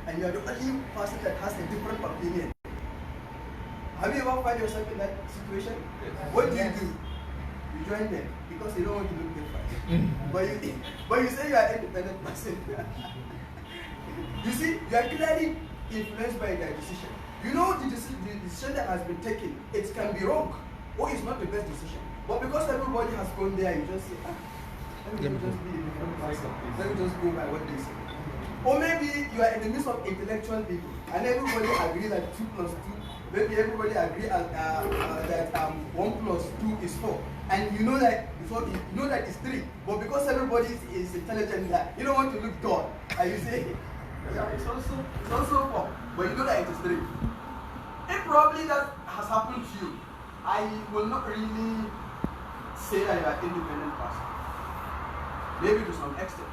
and you are the only person that has a different opinion. Have you ever found yourself in that situation? Yes. What do? You join them because you don't want to look different. but you say you are an independent person. You see, you are clearly influenced by their decision. You know the decision that has been taken, it can be wrong, or it's not the best decision. But because everybody has gone there, you just say, let me just be a different person. Let me just go by what they say. Or maybe you are in the midst of intellectual people, and everybody agrees that 2 plus 2, maybe everybody agrees that 1 plus 2 is 4. And you know that it's 3. But because everybody is intelligent, you don't want to look dull. And you say, yeah, it's also 4. But you know that it is 3. If probably that has happened to you, I will not really say that you are an independent person. Maybe to some extent.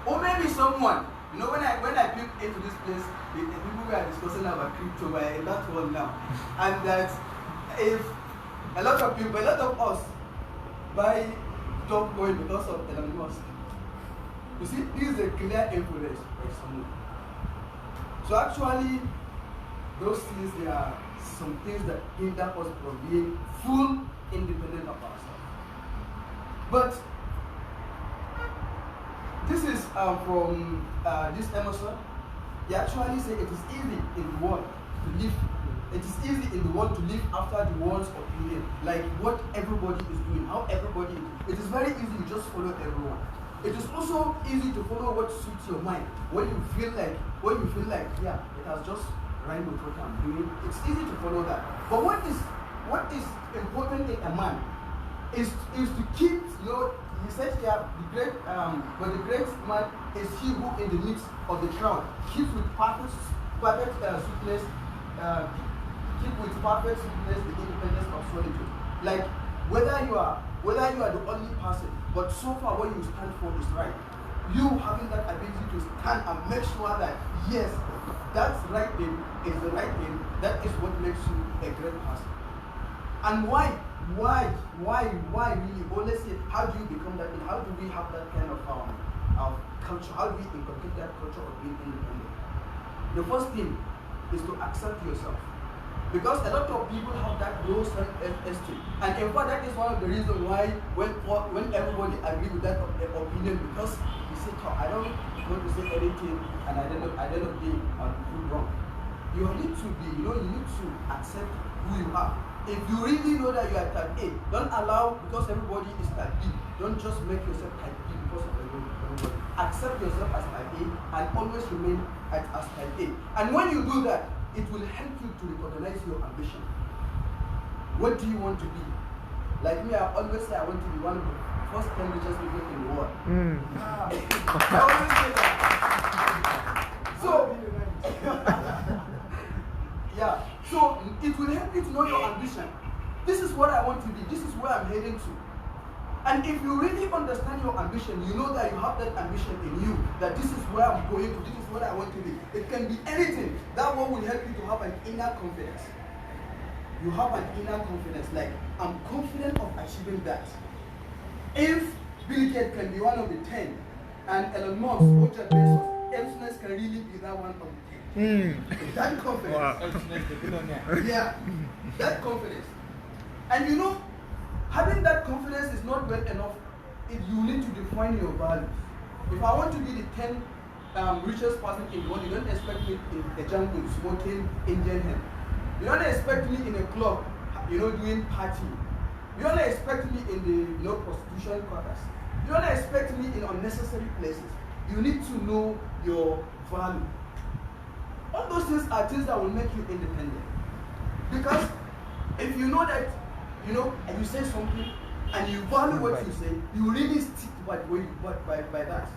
Or maybe someone, you know, when I peep into this place, the people are discussing about crypto, we're in that world now. And that if a lot of us buy Bitcoin because of Elon Musk. You see, this is a clear influence by someone. So actually, those things, there are some things that hinder us from being full independent of ourselves. But this is from this Emerson. He actually said it is easy in the world to live. It is easy in the world to live after the world's opinion, like what everybody is doing, how everybody is. It is very easy to just follow everyone. It is also easy to follow what suits your mind. When you feel like, yeah, it has just rhymed with what I'm doing. It's easy to follow that. But what is important in a man is to keep your. He says here, but the great man is he who in the midst of the crowd keeps with perfect sweetness, the independence of solitude. Like whether you are the only person, but so far what you stand for is right. You having that ability to stand and make sure that yes, that's right thing is the right thing. That is what makes you a great person. And why really? Well, let's say, how do you become that? How do we have that kind of culture? How do we inculcate that culture of being independent? The first thing is to accept yourself, because a lot of people have that low self-esteem, and in fact, that is one of the reasons why when everybody agree with that opinion, because you say, I don't want to say anything, and I don't know being wrong. You need to be, you need to accept who you are. If you really know that you are type A, don't allow, because everybody is type B, don't just make yourself type B because of everybody. Accept yourself as type A and always remain as type A. And when you do that, it will help you to recognize your ambition. What do you want to be? Like me, I always say I want to be one of the first 10 richest people in the world. I always say that. So, yeah. So it will help you to know your ambition. This is what I want to be. This is where I'm heading to. And if you really understand your ambition, you know that you have that ambition in you, that this is where I'm going to, this is what I want to be. It can be anything. That one will help you to have an inner confidence. You have an inner confidence, like, I'm confident of achieving that. If Bill Gates can be one of the 10, and Elon Musk or Jeff Bezos, El-Sunais can really be that one of the 10. That confidence. Wow. Yeah, that confidence. And you know, having that confidence is not well enough. You need to define your values. If I want to be the 10 richest person in the world, you don't expect me in a jungle smoking Indian hemp. You don't expect me in a club, doing party. You don't expect me in the prostitution quarters. You don't expect me in unnecessary places. You need to know your value. All those things are things that will make you independent. Because if you know that, and you say something and you value what you say, you really stick by that.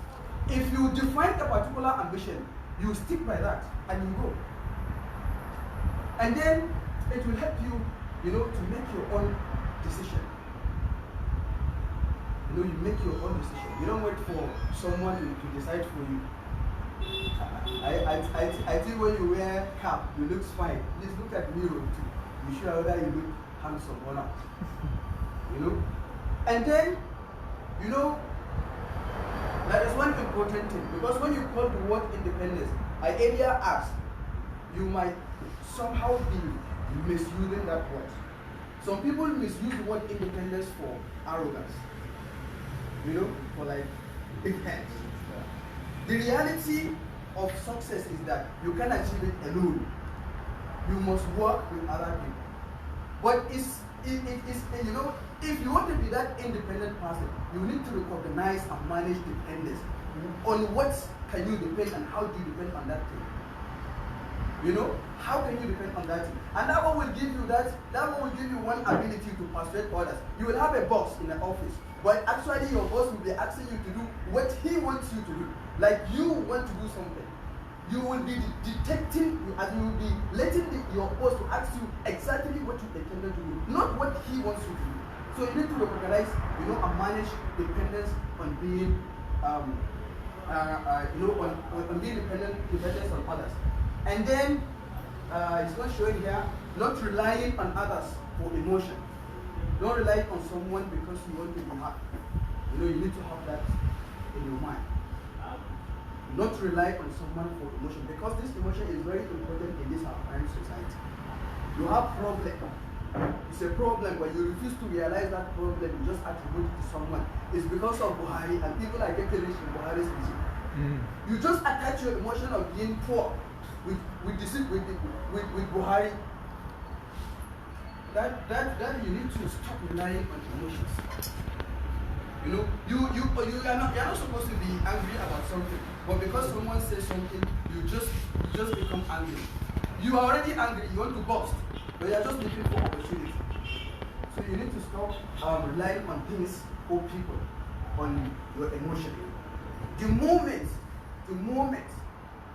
If you define a particular ambition, you stick by that and you go. And then it will help you, to make your own decision. You make your own decision. You don't wait for someone to decide for you. I think when you wear cap, you look fine. Please look at the mirror too. You sure that you look handsome or not. And then, That is one important thing, because when you call the word independence, an area acts, you might somehow be misusing that word. Some people misuse the word independence for arrogance, for like big heads. The reality of success is that you can achieve it alone. You must work with other people. But if you want to be that independent person, you need to recognize and manage dependence. On what can you depend and how do you depend on that thing? How can you depend on that thing? And that one will give you one ability to persuade others. You will have a boss in the office, but actually your boss will be asking you to do what he wants you to do. Like you want to do something. You will be detecting, and you will be letting your boss to ask you exactly what you intended to do, not what he wants you to do. So you need to recognize, and manage dependence on being, on being dependent on others. And then it's not showing here, not relying on others for emotion. Don't rely on someone because you want to be happy. You need to have that in your mind. Not rely on someone for emotion, because this emotion is very important in this our current society. You have problem. It's a problem, but you refuse to realize that problem. You just attribute it to someone. It's because of Buhari, and people are getting rich in Buhari's regime. You just attach your emotion of being poor with Buhari. That you need to stop relying on emotions. You're not supposed to be angry about something, but because someone says something, you just become angry. You are already angry. You want to burst, but you are just looking for opportunity. So you need to stop relying on things or people, on your emotion. The moment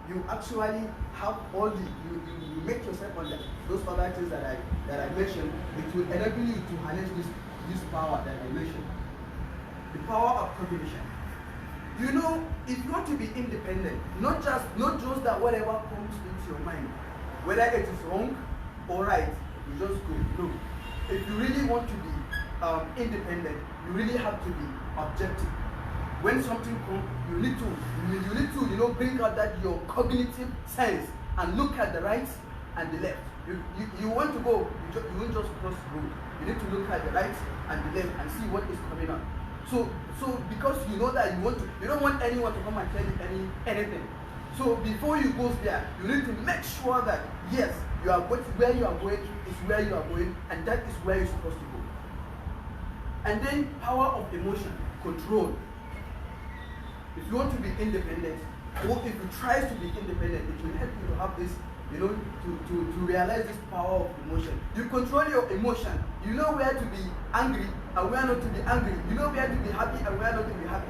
you actually have all you make yourself on those other things that I mentioned, it will enable you to harness this power that I mentioned. The power of cognition. If you want to be independent, not just that whatever comes into your mind, whether it is wrong or right, you just go. No. If you really want to be independent, you really have to be objective. When something comes, you need to bring out that your cognitive sense and look at the right and the left. You want to go, you won't just cross the road. You need to look at the right and the left and see what is coming on. So because you know that you don't want anyone to come and tell you anything. So before you go there, you need to make sure that yes, where you are going is where you are going, and that is where you're supposed to go. And then power of emotion, control. If you want to be independent, or if you try to be independent, it will help you to have this, to realize this power of emotion. You control your emotion. You know where to be angry and where not to be angry. You know where to be happy and where not to be happy.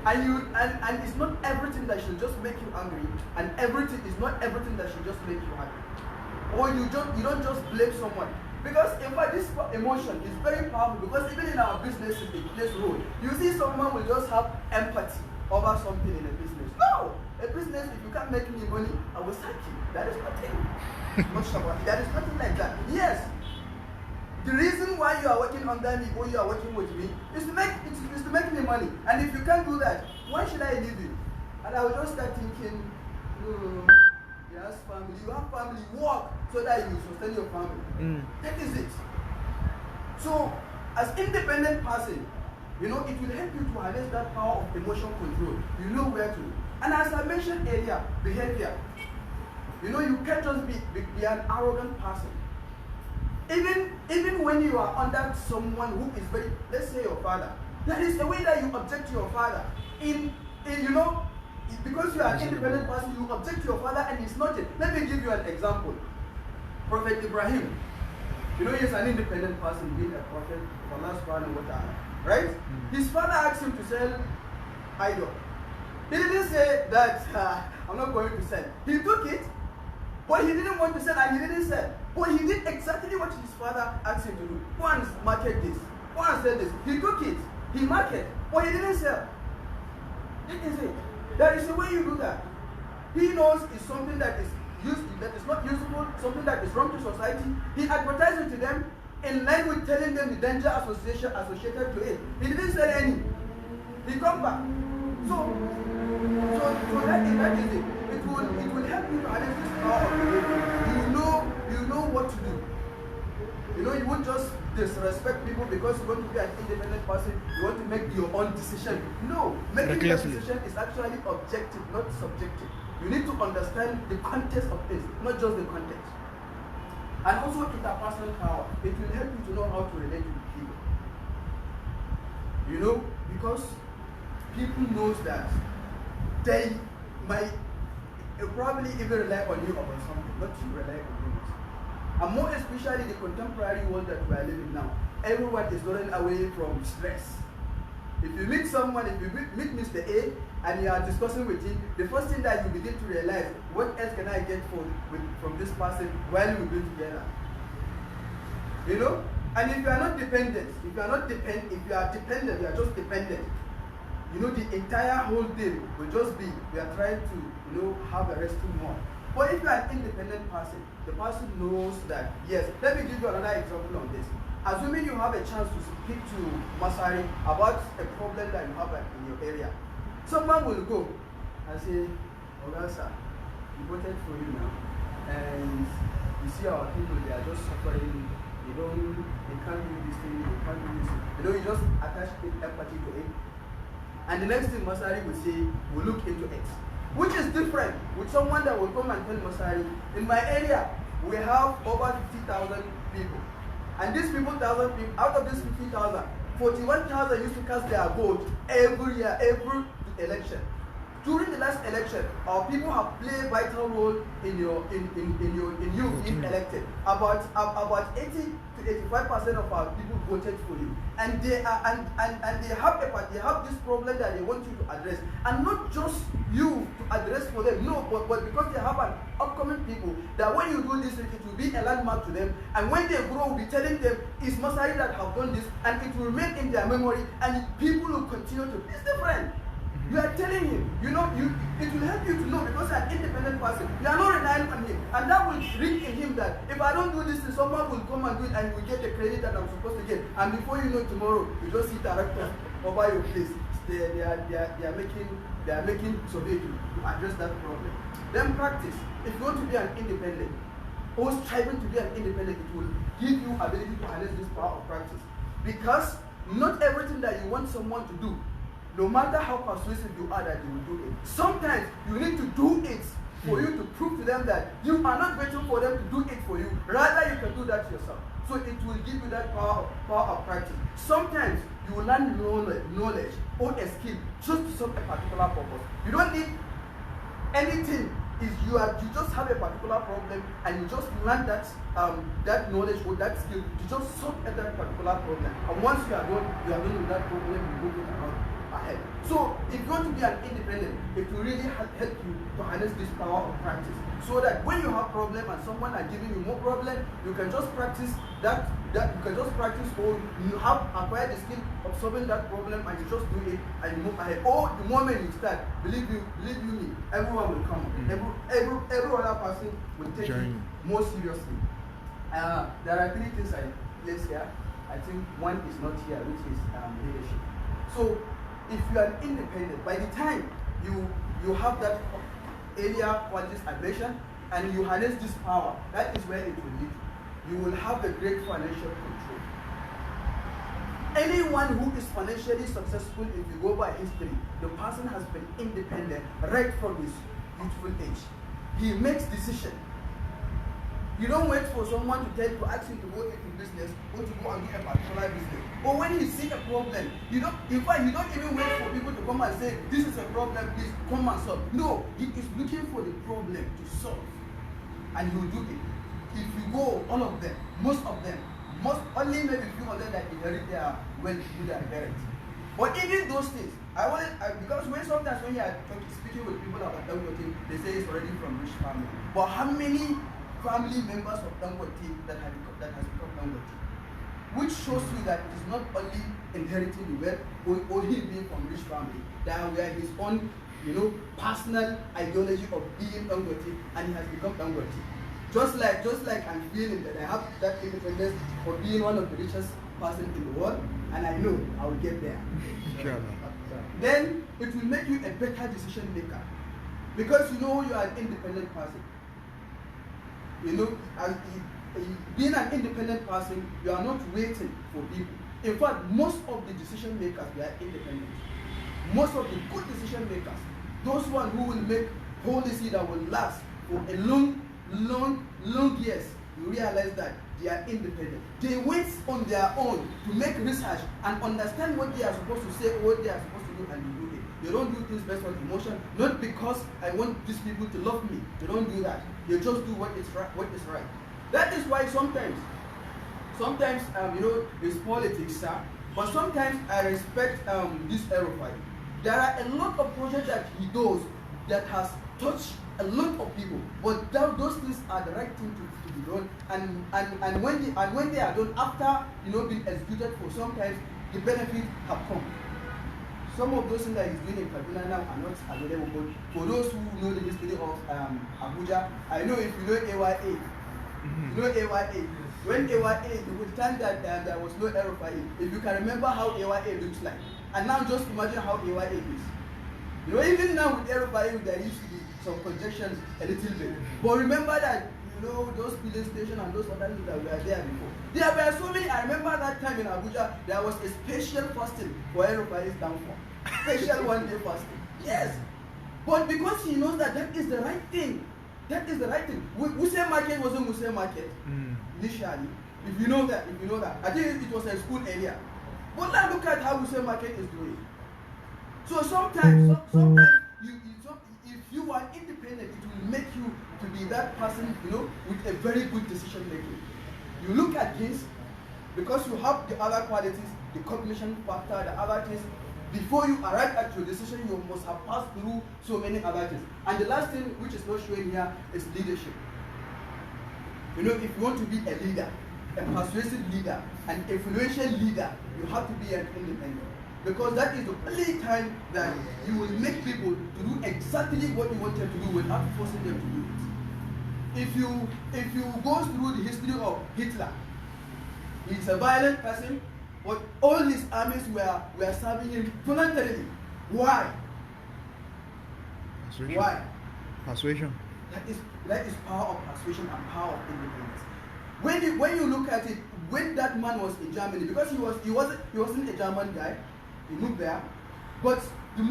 And it's not everything that should just make you angry, and everything is not everything that should just make you happy. Or you don't just blame someone. Because in fact this emotion is very powerful, because even in our businesses it plays a role. You see someone will just have empathy over something in a business. No! A business, if you can't make me money, I will sack you. That is nothing. That is nothing like that. Yes. The reason why you are working under me or you are working with me is to make me money. And if you can't do that, why should I leave you? And I will just start thinking, no. Yes, family. You have family. Work so that you sustain your family. That is it. So, as independent person, it will help you to harness that power of emotion control. You know where to. And as I mentioned earlier, behavior. You can't just be an arrogant person. Even when you are under someone who is very, let's say your father, there is a way that you object to your father. Because you are an independent person, you object to your father and it's not it. Let me give you an example. Prophet Ibrahim, he is an independent person, being a prophet of Allah subhanahu wa ta'ala. Right? His father asked him to sell idol. He didn't say that I'm not going to sell. He took it, but he didn't want to sell and he didn't sell. But he did exactly what his father asked him to do. Go and market this. Go and sell this. He took it. He marketed, but he didn't sell. That is it. There is a way you do that. He knows it's something that is not useful, something that is wrong to society. He advertised it to them in line with telling them the danger associated to it. He didn't sell any. He come back. So that is it. It will help you to harness this power of belief. You know what to do. You know, you won't just disrespect people because you want to be an independent person. You want to make your own decision. No, making your decision is actually objective, not subjective. You need to understand the context of things, not just the context. And also interpersonal power. It will help you to know how to relate with people. You know, because people knows that they might probably even rely on you about something, not to rely on you. And more especially the contemporary world that we are living now. Everyone is running away from stress. If you meet someone, if you meet Mr. A and you are discussing with him, the first thing that you begin to realize, what else can I get from this person while we're doing together? You know? And if you are not dependent, if you are dependent, you are just dependent. You know, the entire whole day will just be, we are trying to, you know, have a resting more. But if you are an independent person, the person knows that, yes, let me give you another example on this. Assuming you have a chance to speak to Masari about a problem that you have in your area, someone will go and say, "Oh, sir, we voted for you now, and you see our people, they are just suffering. They can't do this thing, they can't do this thing." You know, you just attach empathy to it. And the next thing Masari will say, we'll look into it. Which is different with someone that will come and tell Masari, in my area, we have over 50,000 people. And these people, out of these 50,000, 41,000 used to cast their vote every year, every election. During the last election, our people have played a vital role in you being elected. About 80 to 85% of our people voted for you, and they have this problem that they want you to address, and not just you to address for them. No, but because they have an upcoming people that when you do this, it will be a landmark to them, and when they grow, we'll be telling them it's Masari that have done this, and it will remain in their memory, and people will continue to. It's different. You are telling him, it will help you to know because you are an independent person. You are not relying on him. And that will ring in him that if I don't do this, someone will come and do it and will get the credit that I'm supposed to get. And before you know tomorrow, you just see directors over your place. They are making survey to address that problem. Then practice. If you want to be an independent, or striving to be an independent, it will give you ability to harness this power of practice. Because not everything that you want someone to do, no matter how persuasive you are, that you will do it. Sometimes you need to do it for you to prove to them that you are not waiting for them to do it for you. Rather, you can do that yourself. So it will give you that power of practice. Sometimes you will learn knowledge or a skill just to solve a particular purpose. You don't need anything. You just have a particular problem and you just learn that knowledge or that skill to just solve that particular problem. And once you are done with that problem, you move it around. Ahead. So if you want to be an independent, it will really help you to harness this power of practice. So that when you have problem and someone are giving you more problem, you can just practice that you can just practice, or you have acquired the skill of solving that problem and you just do it and you move ahead. Or the moment you start, believe you me, everyone will come. Every other person will take it more seriously. There are three things I place here. I think one is not here, which is leadership. So if you are independent, by the time you have that area qualities I mentioned, and you harness this power, that is where it will lead. You will have a great financial control. Anyone who is financially successful, if you go by history, the person has been independent right from his youthful age. He makes decisions. You don't wait for someone to ask you to go into business or to go and do a particular business. Or when you see a problem, you don't even wait for people to come and say, this is a problem, please come and solve. No, he is looking for the problem to solve. And he will do it. If you go, all of them, most of them, only maybe few of them that inherit their wealth with their parents. But even those things, because sometimes when you are speaking with people about Dangote, they say it's already from rich family. But how many family members of Dangote that has become Dangote? Which shows you that it is not only inheriting the wealth or he being from rich family, that we are his own, personal ideology of being Dangote, and he has become Dangote. Just like I'm feeling that I have that independence of being one of the richest person in the world, and I know I will get there. then it will make you a better decision maker. Because you know you are an independent person. You know, being an independent person, you are not waiting for people. In fact, most of the decision makers, they are independent. Most of the good decision makers, those ones who will make policy that will last for a long years, you realize that they are independent. They wait on their own to make research and understand what they are supposed to say, what they are supposed to do, and they do it. They don't do things based on emotion, not because I want these people to love me. They don't do that. They just do what is right. That is why sometimes, you know, it's politics, sir. But sometimes I respect this Erufai. There are a lot of projects that he does that has touched a lot of people. But those things are the right thing to be done. And when they are done after, you know, being executed for, sometimes the benefits have come. Some of those things that he's doing in Katsina now are not available. But for those who know the history of Abuja, I know if you know AYA, you know AYA. When AYA, you would time that there was no Erufai, if you can remember how AYA looks like, and now just imagine how AYA is. You know, even now with Erufai, there used to be some projections a little bit. But remember that, you know, those filling stations and those other things that were there before. There were so many. I remember that time in Abuja, there was a special fasting for Erufai's downfall. Special one-day fasting. Yes. But because he knows that that is the right thing. That is the right thing. Wuse market wasn't Wuse market. Initially. If you know that. I think it was a school area. But now look at how Wuse market is doing. So sometimes if you are independent, it will make you to be that person, you know, with a very good decision making. You look at this, because you have the other qualities, the cognition factor, the other things. Before you arrive at your decision, you must have passed through so many other things. And the last thing, which is not showing here, is leadership. You know, if you want to be a leader, a persuasive leader, an influential leader, you have to be an independent. Because that is the only time that you will make people to do exactly what you want them to do without forcing them to do it. If you go through the history of Hitler, he's a violent person, but all his armies were serving him voluntarily. Why? Persuasion. Why? Persuasion. That is power of persuasion and power of independence. When you look at it, when that man was in Germany, because he wasn't a German guy, he moved there. But the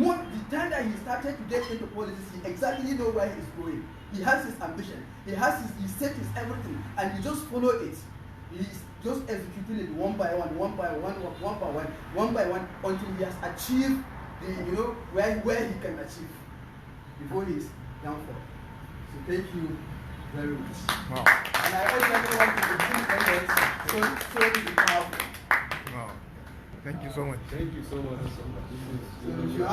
time that he started to get into politics, he exactly know where he's going. He has his ambition. He set his everything, and he just follow it. He's just executing it one by one, until he has achieved where he can achieve before his downfall. So thank you very much. Wow. And I urge everyone to be independent, so be powerful. Wow. Thank you so much. Thank you so much. So if you